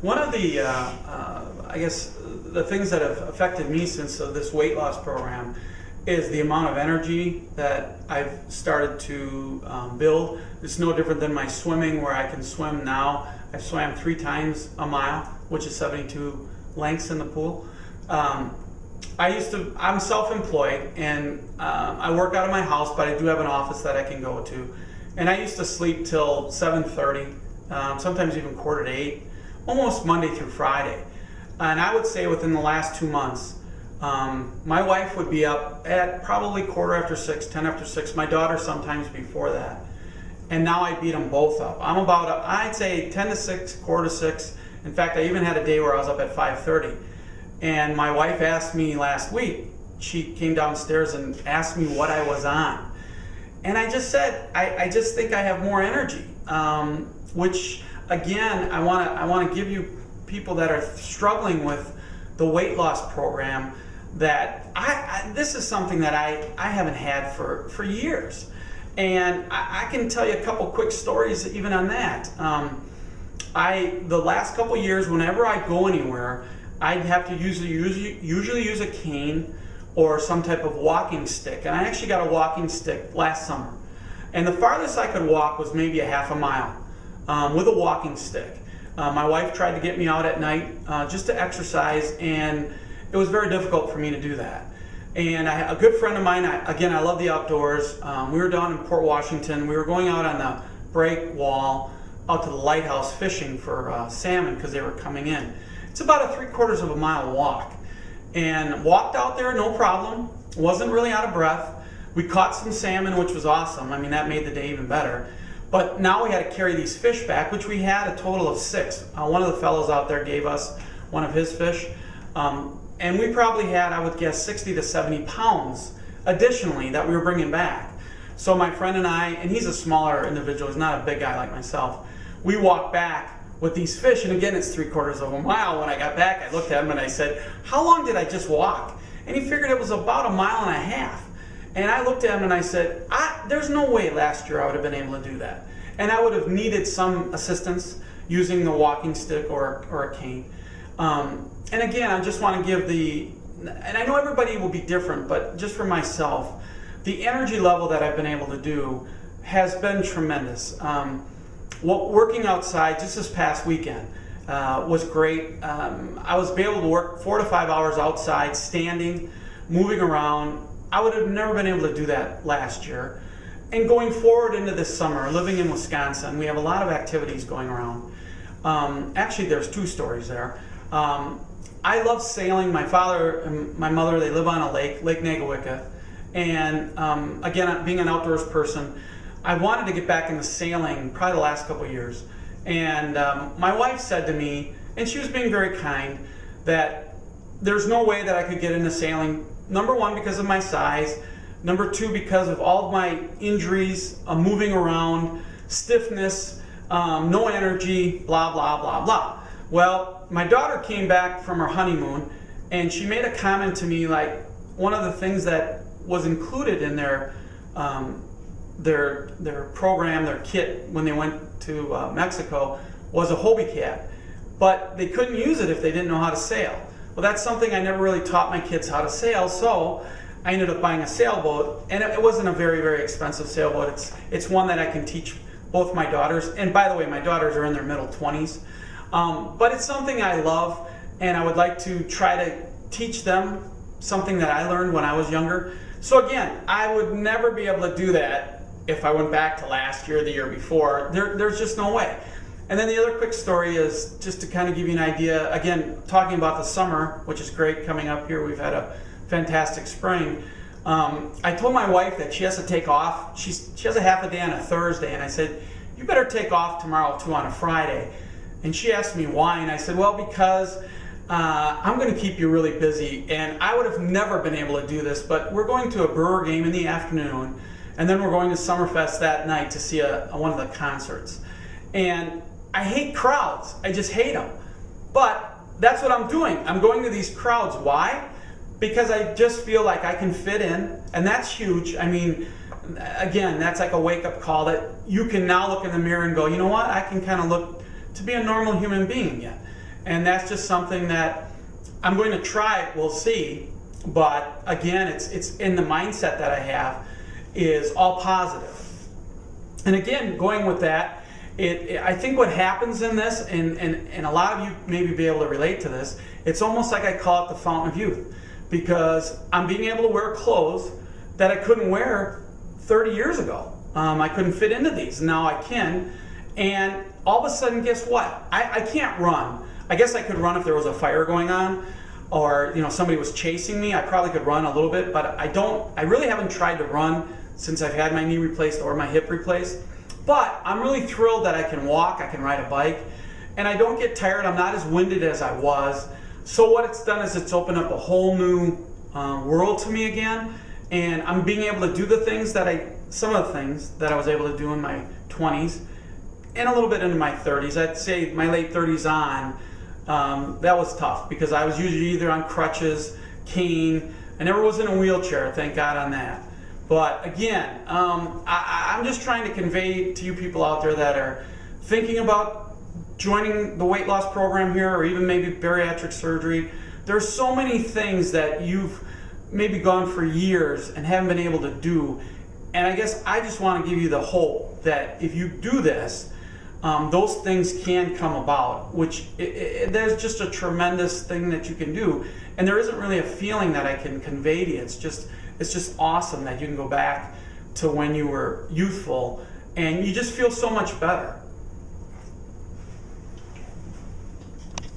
One of the, I guess, the things that have affected me since this weight loss program is the amount of energy that I've started to build. It's no different than my swimming, where I can swim now. I've swam 3 times a mile, which is 72 lengths in the pool. I'm self-employed, and I work out of my house, but I do have an office that I can go to. And I used to sleep till 7:30, sometimes even 7:45, almost Monday through Friday. And I would say within the last 2 months, my wife would be up at probably 6:15, 6:10, my daughter sometimes before that. And now I beat them both up. I'm about, I'd say 10 to 6, 6:15. In fact, I even had a day where I was up at 5:30. And my wife asked me last week, she came downstairs and asked me what I was on. And I just said, I just think I have more energy, which again, I want to give you people that are struggling with the weight loss program that this is something that I haven't had for years. And I can tell you a couple quick stories even on that. The last couple years, whenever I go anywhere, I'd have to usually use a cane or some type of walking stick. And I actually got a walking stick last summer. And the farthest I could walk was maybe a half a mile with a walking stick. My wife tried to get me out at night just to exercise, and it was very difficult for me to do that. And a good friend of mine, again, I love the outdoors. We were down in Port Washington. We were going out on the break wall out to the lighthouse fishing for salmon because they were coming in. It's about a 3/4 of a mile walk. And walked out there, no problem. Wasn't really out of breath. We caught some salmon, which was awesome. I mean, that made the day even better. But now we had to carry these fish back, which we had a total of 6. One of the fellows out there gave us one of his fish. And we probably had, I would guess, 60 to 70 pounds additionally that we were bringing back. So my friend and I, and he's a smaller individual, he's not a big guy like myself, we walked back with these fish, and again, it's 3/4 of a mile. When I got back, I looked at him and I said, how long did I just walk? And he figured it was about 1.5 miles. And I looked at him and I said, there's no way last year I would have been able to do that. And I would have needed some assistance using the walking stick or a cane. And again, I just want to give and I know everybody will be different, but just for myself, the energy level that I've been able to do has been tremendous. Working outside just this past weekend was great. I was able to work 4 to 5 hours outside, standing, moving around. I would have never been able to do that last year. And going forward into this summer, living in Wisconsin, we have a lot of activities going around. Actually, there's 2 stories there. I love sailing. My father and my mother, they live on a lake, Lake Nagawicka. And again, being an outdoors person, I wanted to get back into sailing probably the last couple of years. And my wife said to me, and she was being very kind, that there's no way that I could get into sailing. Number 1, because of my size. Number 2, because of all of my injuries, moving around, stiffness, no energy, blah, blah, blah, blah. Well, my daughter came back from her honeymoon, and she made a comment to me, like, one of the things that was included in their program, their kit, when they went to Mexico, was a Hobie cat. But they couldn't use it if they didn't know how to sail. Well, that's something I never really taught my kids how to sail, so I ended up buying a sailboat, and it wasn't a very, very expensive sailboat. It's one that I can teach both my daughters, and by the way, my daughters are in their middle 20s. But it's something I love, and I would like to try to teach them something that I learned when I was younger. So again, I would never be able to do that if I went back to last year or the year before. There's just no way. And then the other quick story is just to kind of give you an idea, again, talking about the summer, which is great coming up here. We've had a fantastic spring. I told my wife that she has to take off. She has a half a day on a Thursday, and I said, you better take off tomorrow too on a Friday. And she asked me why, and I said, well, because I'm going to keep you really busy. And I would have never been able to do this, but we're going to a Brewer game in the afternoon, and then we're going to Summerfest that night to see one of the concerts. And I hate crowds. I just hate them. But that's what I'm doing. I'm going to these crowds. Why? Because I just feel like I can fit in, and that's huge. I mean, again, that's like a wake-up call that you can now look in the mirror and go, you know what? I can kind of look to be a normal human being again. And that's just something that I'm going to try. We'll see. But again, it's in the mindset that I have is all positive. And again, going with that, I think what happens in this, and a lot of you maybe be able to relate to this, it's almost like I call it the fountain of youth, because I'm being able to wear clothes that I couldn't wear 30 years ago. I couldn't fit into these. Now I can. And all of a sudden, guess what? I can't run. I guess I could run if there was a fire going on, or somebody was chasing me. I probably could run a little bit, but I really haven't tried to run since I've had my knee replaced or my hip replaced. But I'm really thrilled that I can walk, I can ride a bike, and I don't get tired. I'm not as winded as I was. So what it's done is it's opened up a whole new world to me again, and I'm being able to do some of the things that I was able to do in my 20s and a little bit into my 30s. I'd say my late 30s on, that was tough because I was usually either on crutches, cane. I never was in a wheelchair, thank God on that. But again, I'm just trying to convey to you people out there that are thinking about joining the weight loss program here, or even maybe bariatric surgery. There's so many things that you've maybe gone for years and haven't been able to do. And I guess I just want to give you the hope that if you do this, those things can come about, which there's just a tremendous thing that you can do. And there isn't really a feeling that I can convey to you. It's just awesome that you can go back to when you were youthful and you just feel so much better.